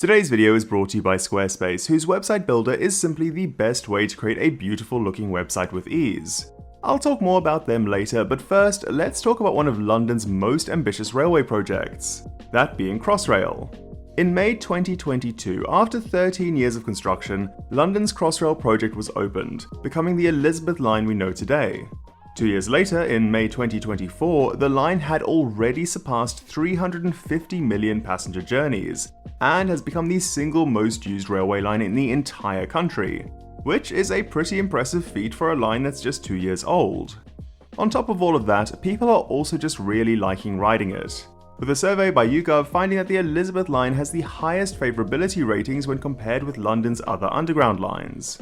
Today's video is brought to you by Squarespace, whose website builder is simply the best way to create a beautiful looking website with ease. I'll talk more about them later, but first, let's talk about one of London's most ambitious railway projects, that being Crossrail. In May 2022, after 13 years of construction, London's Crossrail project was opened, becoming the Elizabeth line we know today. 2 years later, in May 2024, the line had already surpassed 350 million passenger journeys, and has become the single most used railway line in the entire country, which is a pretty impressive feat for a line that's just 2 years old. On top of all of that, people are also just really liking riding it, with a survey by YouGov finding that the Elizabeth line has the highest favourability ratings when compared with London's other underground lines.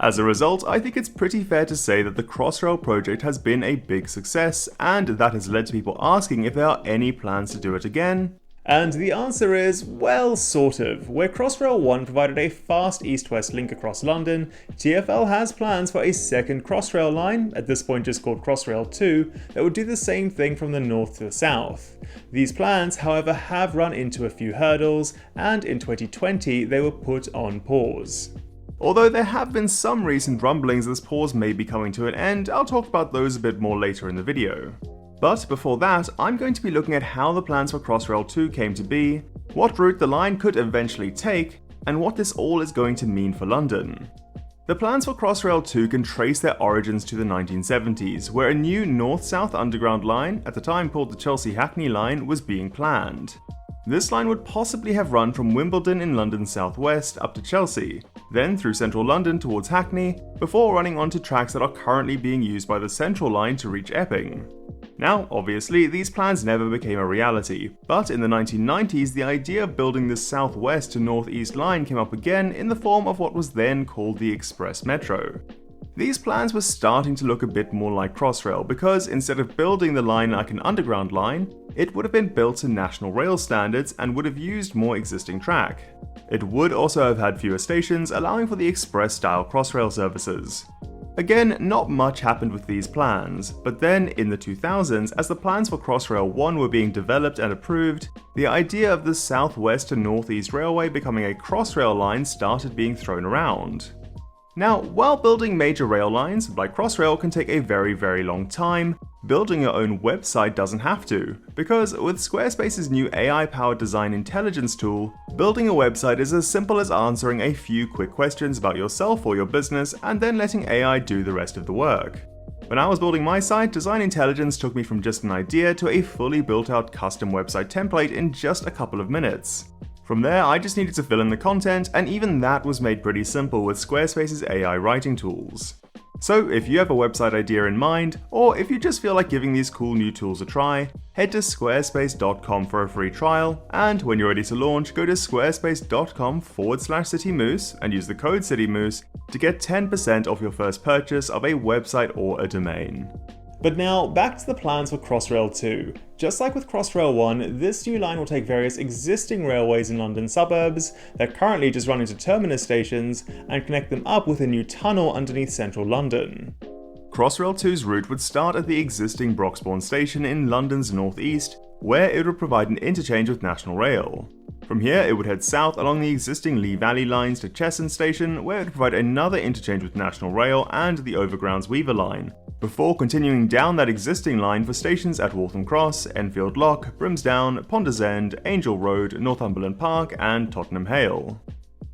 As a result, I think it's pretty fair to say that the Crossrail project has been a big success, and that has led to people asking if there are any plans to do it again. And the answer is, well, sort of. Where Crossrail 1 provided a fast east-west link across London, TfL has plans for a second Crossrail line, at this point just called Crossrail 2, that would do the same thing from the north to the south. These plans, however, have run into a few hurdles, and in 2020 they were put on pause. Although there have been some recent rumblings this pause may be coming to an end, I'll talk about those a bit more later in the video. But before that, I'm going to be looking at how the plans for Crossrail 2 came to be, what route the line could eventually take, and what this all is going to mean for London. The plans for Crossrail 2 can trace their origins to the 1970s, where a new north-south underground line, at the time called the Chelsea Hackney line, was being planned. This line would possibly have run from Wimbledon in London's southwest up to Chelsea, then through central London towards Hackney, before running onto tracks that are currently being used by the Central line to reach Epping. Now, obviously, these plans never became a reality, but in the 1990s the idea of building this southwest to northeast line came up again in the form of what was then called the Express Metro. These plans were starting to look a bit more like Crossrail because instead of building the line like an underground line, it would have been built to national rail standards and would have used more existing track. It would also have had fewer stations, allowing for the express-style Crossrail services. Again, not much happened with these plans, but then in the 2000s, as the plans for Crossrail 1 were being developed and approved, the idea of the southwest to northeast railway becoming a Crossrail line started being thrown around. Now, while building major rail lines, like Crossrail, can take a very long time, building your own website doesn't have to, because with Squarespace's new AI-powered design intelligence tool, building a website is as simple as answering a few quick questions about yourself or your business and then letting AI do the rest of the work. When I was building my site, Design Intelligence took me from just an idea to a fully built-out custom website template in just a couple of minutes. From there, I just needed to fill in the content, and even that was made pretty simple with Squarespace's AI writing tools. So if you have a website idea in mind, or if you just feel like giving these cool new tools a try, head to squarespace.com for a free trial, and when you're ready to launch, go to squarespace.com/citymoose and use the code CITYMOOSE to get 10% off your first purchase of a website or a domain. But now, back to the plans for Crossrail 2. Just like with Crossrail 1, this new line will take various existing railways in London suburbs that currently just run into terminus stations and connect them up with a new tunnel underneath central London. Crossrail 2's route would start at the existing Broxbourne station in London's northeast, where it would provide an interchange with National Rail. From here, it would head south along the existing Lee Valley lines to Cheshunt Station, where it would provide another interchange with National Rail and the Overground's Weaver line, before continuing down that existing line for stations at Waltham Cross, Enfield Lock, Brimsdown, Ponders End, Angel Road, Northumberland Park, and Tottenham Hale.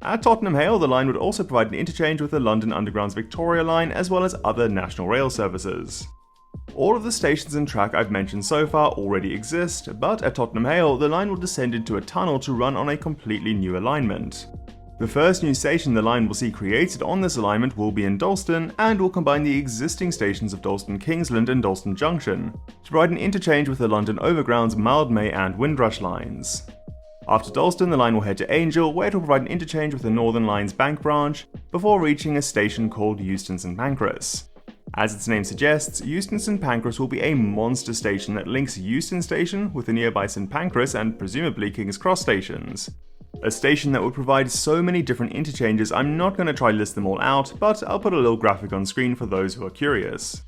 At Tottenham Hale, the line would also provide an interchange with the London Underground's Victoria line as well as other National Rail services. All of the stations and track I've mentioned so far already exist, but at Tottenham Hale, the line will descend into a tunnel to run on a completely new alignment. The first new station the line will see created on this alignment will be in Dalston, and will combine the existing stations of Dalston Kingsland and Dalston Junction, to provide an interchange with the London Overground's Mildmay and Windrush lines. After Dalston, the line will head to Angel, where it will provide an interchange with the Northern Line's Bank branch, before reaching a station called Euston St Pancras. As its name suggests, Euston St Pancras will be a monster station that links Euston Station with the nearby St Pancras and presumably King's Cross stations. A station that would provide so many different interchanges, I'm not going to try to list them all out, but I'll put a little graphic on screen for those who are curious.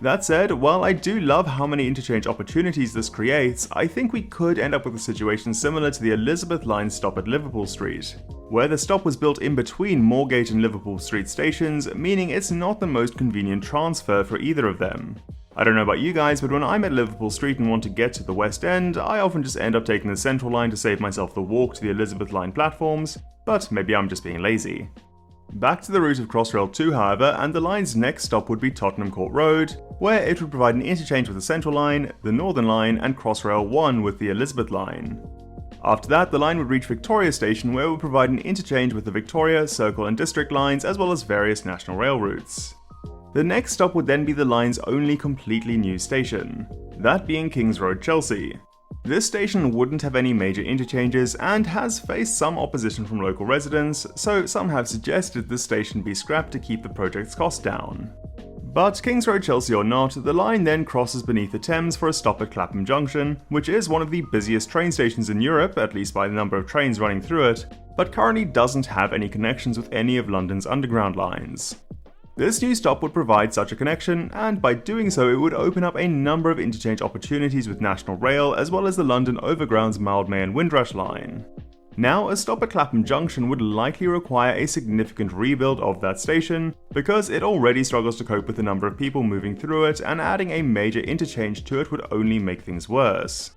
That said, while I do love how many interchange opportunities this creates, I think we could end up with a situation similar to the Elizabeth Line stop at Liverpool Street, where the stop was built in between Moorgate and Liverpool Street stations, meaning it's not the most convenient transfer for either of them. I don't know about you guys, but when I'm at Liverpool Street and want to get to the West End, I often just end up taking the Central Line to save myself the walk to the Elizabeth Line platforms, but maybe I'm just being lazy. Back to the route of Crossrail 2 however, and the line's next stop would be Tottenham Court Road, where it would provide an interchange with the Central Line, the Northern Line, and Crossrail 1 with the Elizabeth Line. After that, the line would reach Victoria Station, where it would provide an interchange with the Victoria, Circle and District lines, as well as various national rail routes. The next stop would then be the line's only completely new station, that being Kings Road, Chelsea. This station wouldn't have any major interchanges and has faced some opposition from local residents, so some have suggested this station be scrapped to keep the project's costs down. But Kings Road, Chelsea or not, the line then crosses beneath the Thames for a stop at Clapham Junction, which is one of the busiest train stations in Europe, at least by the number of trains running through it, but currently doesn't have any connections with any of London's underground lines. This new stop would provide such a connection, and by doing so it would open up a number of interchange opportunities with National Rail as well as the London Overground's Mildmay and Windrush line. Now, a stop at Clapham Junction would likely require a significant rebuild of that station, because it already struggles to cope with the number of people moving through it, and adding a major interchange to it would only make things worse.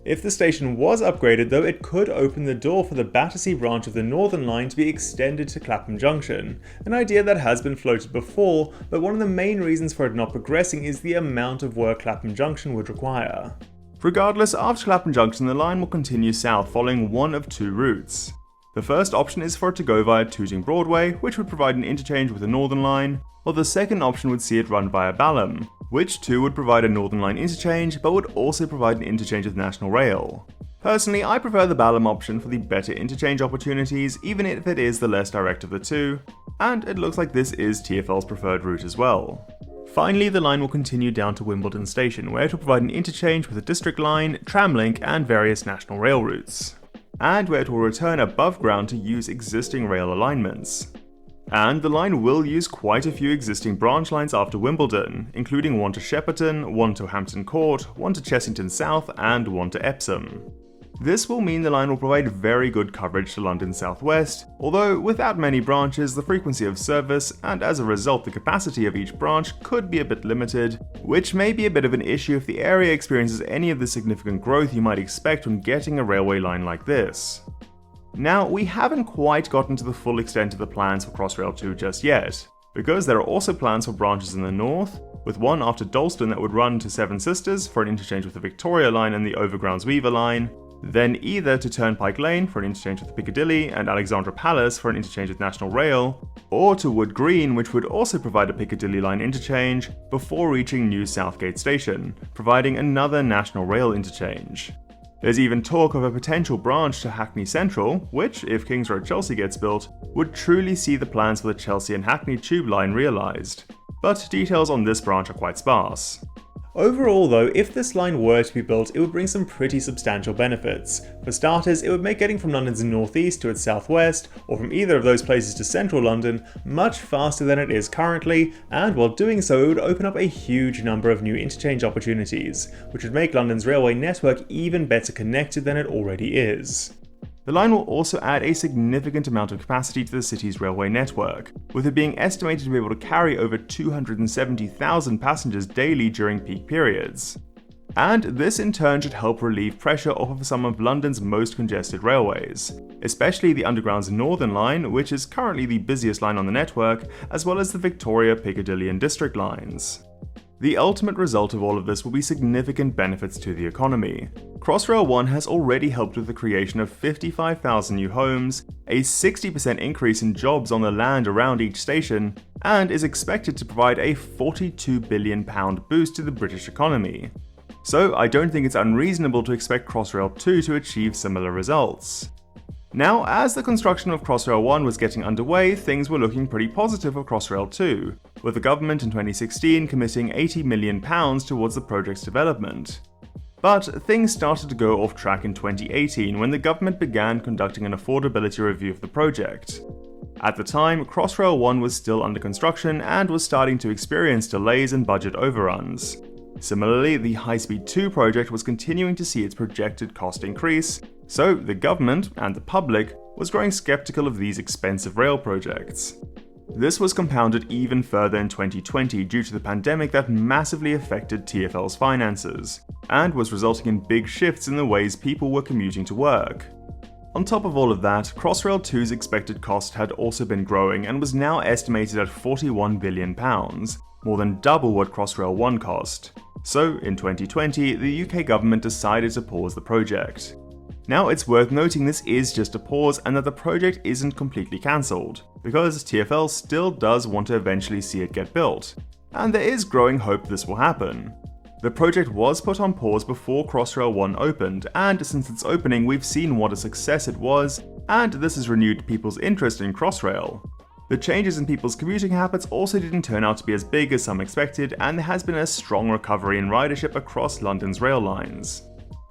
If the station was upgraded though, it could open the door for the Battersea branch of the Northern Line to be extended to Clapham Junction, an idea that has been floated before, but one of the main reasons for it not progressing is the amount of work Clapham Junction would require. Regardless, after Clapham Junction the line will continue south following one of two routes. The first option is for it to go via Tooting Broadway, which would provide an interchange with the Northern Line, while the second option would see it run via Balham, which too would provide a Northern Line interchange but would also provide an interchange with National Rail. Personally, I prefer the Balham option for the better interchange opportunities, even if it is the less direct of the two, and it looks like this is TfL's preferred route as well. Finally, the line will continue down to Wimbledon Station, where it will provide an interchange with the District Line, Tramlink and various National Rail routes, and where it will return above ground to use existing rail alignments. And the line will use quite a few existing branch lines after Wimbledon, including one to Shepperton, one to Hampton Court, one to Chessington South and one to Epsom. This will mean the line will provide very good coverage to London South West, although without many branches the frequency of service and as a result the capacity of each branch could be a bit limited, which may be a bit of an issue if the area experiences any of the significant growth you might expect when getting a railway line like this. Now, we haven't quite gotten to the full extent of the plans for Crossrail 2 just yet, because there are also plans for branches in the north, with one after Dalston that would run to Seven Sisters for an interchange with the Victoria line and the Overground's Weaver line, then either to Turnpike Lane for an interchange with the Piccadilly and Alexandra Palace for an interchange with National Rail, or to Wood Green, which would also provide a Piccadilly line interchange before reaching New Southgate Station, providing another National Rail interchange. There's even talk of a potential branch to Hackney Central, which, if Kings Road Chelsea gets built, would truly see the plans for the Chelsea and Hackney tube line realised. But details on this branch are quite sparse. Overall though, if this line were to be built, it would bring some pretty substantial benefits. For starters, it would make getting from London's northeast to its southwest, or from either of those places to central London, much faster than it is currently, and while doing so it would open up a huge number of new interchange opportunities, which would make London's railway network even better connected than it already is. The line will also add a significant amount of capacity to the city's railway network, with it being estimated to be able to carry over 270,000 passengers daily during peak periods. And this in turn should help relieve pressure off of some of London's most congested railways, especially the Underground's Northern Line, which is currently the busiest line on the network, as well as the Victoria, Piccadilly and District lines. The ultimate result of all of this will be significant benefits to the economy. Crossrail 1 has already helped with the creation of 55,000 new homes, a 60% increase in jobs on the land around each station, and is expected to provide a £42 billion boost to the British economy. So I don't think it's unreasonable to expect Crossrail 2 to achieve similar results. Now, as the construction of Crossrail 1 was getting underway, things were looking pretty positive for Crossrail 2, with the government in 2016 committing £80 million towards the project's development. But things started to go off track in 2018 when the government began conducting an affordability review of the project. At the time, Crossrail 1 was still under construction and was starting to experience delays and budget overruns. Similarly, the High Speed 2 project was continuing to see its projected cost increase, so the government and the public was growing skeptical of these expensive rail projects. This was compounded even further in 2020 due to the pandemic that massively affected TfL's finances, and was resulting in big shifts in the ways people were commuting to work. On top of all of that, Crossrail 2's expected cost had also been growing and was now estimated at £41 billion, more than double what Crossrail 1 cost. So, in 2020, the UK government decided to pause the project. Now, it's worth noting this is just a pause and that the project isn't completely cancelled, because TfL still does want to eventually see it get built, and there is growing hope this will happen. The project was put on pause before Crossrail 1 opened, and since its opening we've seen what a success it was, and this has renewed people's interest in Crossrail. The changes in people's commuting habits also didn't turn out to be as big as some expected, and there has been a strong recovery in ridership across London's rail lines.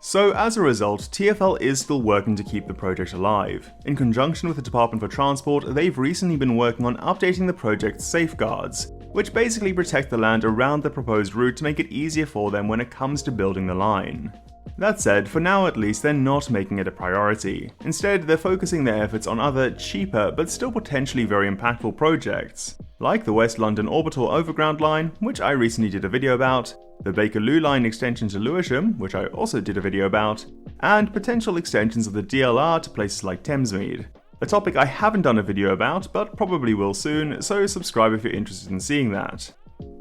So as a result, TfL is still working to keep the project alive. In conjunction with the Department for Transport, they've recently been working on updating the project's safeguards, which basically protect the land around the proposed route to make it easier for them when it comes to building the line. That said, for now at least, they're not making it a priority. Instead, they're focusing their efforts on other, cheaper, but still potentially very impactful projects, like the West London Orbital Overground Line, which I recently did a video about, the Bakerloo Line extension to Lewisham, which I also did a video about, and potential extensions of the DLR to places like Thamesmead. A topic I haven't done a video about, but probably will soon, so subscribe if you're interested in seeing that.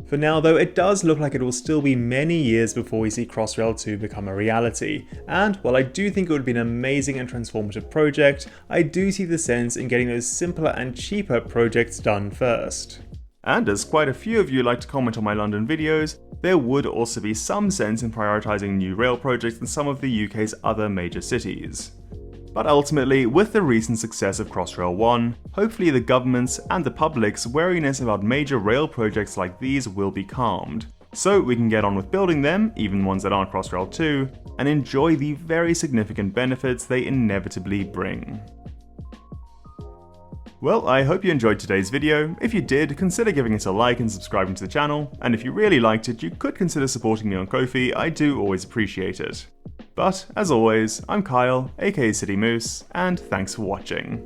For now though, it does look like it will still be many years before we see Crossrail 2 become a reality, and while I do think it would be an amazing and transformative project, I do see the sense in getting those simpler and cheaper projects done first. And as quite a few of you like to comment on my London videos, there would also be some sense in prioritising new rail projects in some of the UK's other major cities. But ultimately, with the recent success of Crossrail 1, hopefully the government's and the public's wariness about major rail projects like these will be calmed, so we can get on with building them, even ones that aren't Crossrail 2, and enjoy the very significant benefits they inevitably bring. Well, I hope you enjoyed today's video. If you did, consider giving it a like and subscribing to the channel, and if you really liked it, you could consider supporting me on Ko-fi. I do always appreciate it. But, as always, I'm Kyle, aka City Moose, and thanks for watching.